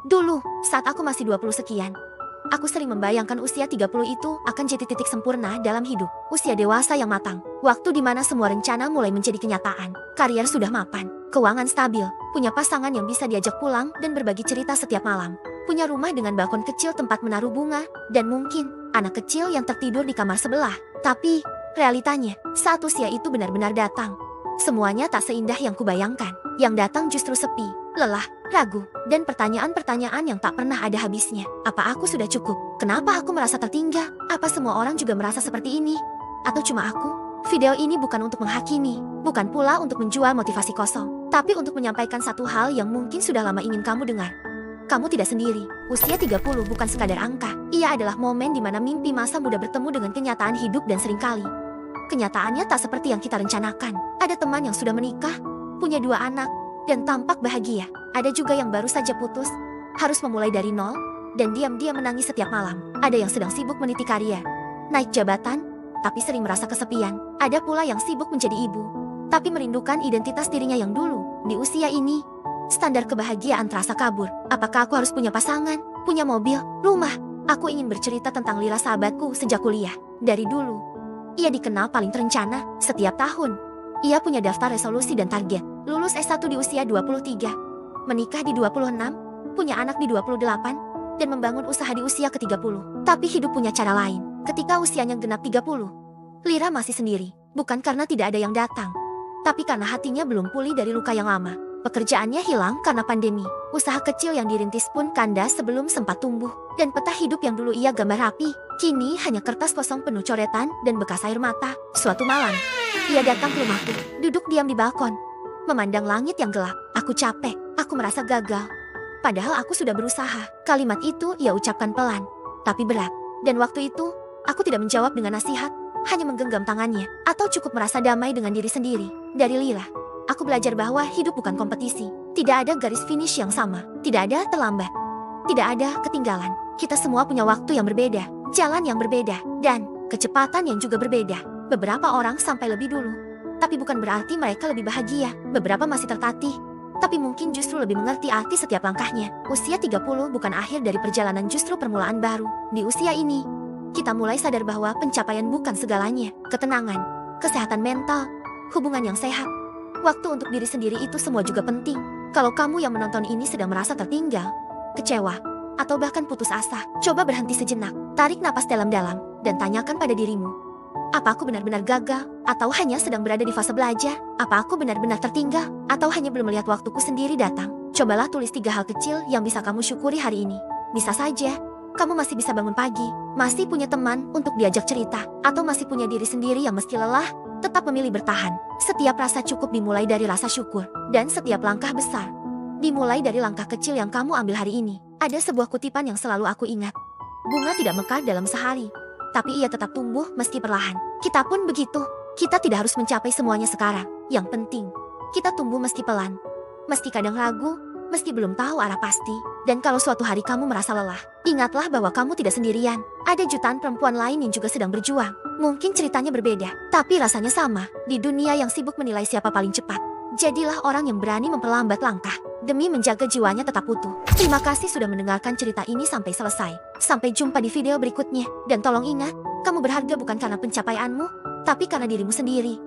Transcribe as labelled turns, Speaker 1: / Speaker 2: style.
Speaker 1: Dulu, saat aku masih 20 sekian, aku sering membayangkan usia 30 itu akan jadi titik sempurna dalam hidup. Usia dewasa yang matang. Waktu di mana semua rencana mulai menjadi kenyataan. Karier sudah mapan, keuangan stabil, punya pasangan yang bisa diajak pulang dan berbagi cerita setiap malam. Punya rumah dengan balkon kecil tempat menaruh bunga, dan mungkin anak kecil yang tertidur di kamar sebelah. Tapi, realitanya, saat usia itu benar-benar datang, semuanya tak seindah yang kubayangkan. Yang datang justru sepi, lelah, ragu, dan pertanyaan-pertanyaan yang tak pernah ada habisnya. Apa aku sudah cukup? Kenapa aku merasa tertinggal? Apa semua orang juga merasa seperti ini? Atau cuma aku? Video ini bukan untuk menghakimi, bukan pula untuk menjual motivasi kosong, tapi untuk menyampaikan satu hal yang mungkin sudah lama ingin kamu dengar. Kamu tidak sendiri. Usia 30 bukan sekadar angka. Ia adalah momen di mana mimpi masa muda bertemu dengan kenyataan hidup dan seringkali kenyataannya tak seperti yang kita rencanakan. Ada teman yang sudah menikah, punya 2 anak, dan tampak bahagia. Ada juga yang baru saja putus, harus memulai dari nol, dan diam-diam menangis setiap malam. Ada yang sedang sibuk meniti karier, naik jabatan, tapi sering merasa kesepian. Ada pula yang sibuk menjadi ibu, tapi merindukan identitas dirinya yang dulu. Di usia ini, standar kebahagiaan terasa kabur. Apakah aku harus punya pasangan, punya mobil, rumah? Aku ingin bercerita tentang Lila, sahabatku sejak kuliah. Dari dulu, ia dikenal paling terencana. Setiap tahun, ia punya daftar resolusi dan target. Lulus S1 di usia 23, menikah di 26, punya anak di 28, dan membangun usaha di usia ke-30. Tapi hidup punya cara lain. Ketika usianya genap 30, Lira masih sendiri. Bukan karena tidak ada yang datang, tapi karena hatinya belum pulih dari luka yang lama. Pekerjaannya hilang karena pandemi. Usaha kecil yang dirintis pun kandas sebelum sempat tumbuh. Dan peta hidup yang dulu ia gambar rapi, kini hanya kertas kosong penuh coretan dan bekas air mata. Suatu malam, ia datang ke rumahku, duduk diam di balkon, memandang langit yang gelap. Aku capek, aku merasa gagal. Padahal aku sudah berusaha. Kalimat itu ia ucapkan pelan, tapi berat. Dan waktu itu, aku tidak menjawab dengan nasihat, hanya menggenggam tangannya. Atau cukup merasa damai dengan diri sendiri. Dari Lila, aku belajar bahwa hidup bukan kompetisi. Tidak ada garis finish yang sama. Tidak ada terlambat. Tidak ada ketinggalan. Kita semua punya waktu yang berbeda, jalan yang berbeda, dan kecepatan yang juga berbeda. Beberapa orang sampai lebih dulu, tapi bukan berarti mereka lebih bahagia. Beberapa masih tertatih, tapi mungkin justru lebih mengerti arti setiap langkahnya. Usia 30 bukan akhir dari perjalanan, justru permulaan baru. Di usia ini, kita mulai sadar bahwa pencapaian bukan segalanya. Ketenangan, kesehatan mental, hubungan yang sehat, waktu untuk diri sendiri, itu semua juga penting. Kalau kamu yang menonton ini sedang merasa tertinggal, kecewa, atau bahkan putus asa, coba berhenti sejenak, tarik napas dalam-dalam, dan tanyakan pada dirimu, apa aku benar-benar gagal, atau hanya sedang berada di fase belajar? Apa aku benar-benar tertinggal, atau hanya belum melihat waktuku sendiri datang? Cobalah tulis 3 hal kecil yang bisa kamu syukuri hari ini. Bisa saja, kamu masih bisa bangun pagi, masih punya teman untuk diajak cerita, atau masih punya diri sendiri yang meski lelah, tetap memilih bertahan. Setiap rasa cukup dimulai dari rasa syukur, dan setiap langkah besar dimulai dari langkah kecil yang kamu ambil hari ini. Ada sebuah kutipan yang selalu aku ingat. Bunga tidak mekar dalam sehari, tapi ia tetap tumbuh meski perlahan. Kita pun begitu. Kita tidak harus mencapai semuanya sekarang. Yang penting, kita tumbuh meski pelan, meski kadang ragu, meski belum tahu arah pasti. Dan kalau suatu hari kamu merasa lelah, ingatlah bahwa kamu tidak sendirian. Ada jutaan perempuan lain yang juga sedang berjuang. Mungkin ceritanya berbeda, tapi rasanya sama. Di dunia yang sibuk menilai siapa paling cepat, jadilah orang yang berani memperlambat langkah demi menjaga jiwanya tetap utuh. Terima kasih sudah mendengarkan cerita ini sampai selesai. Sampai jumpa di video berikutnya. Dan tolong ingat, kamu berharga bukan karena pencapaianmu, tapi karena dirimu sendiri.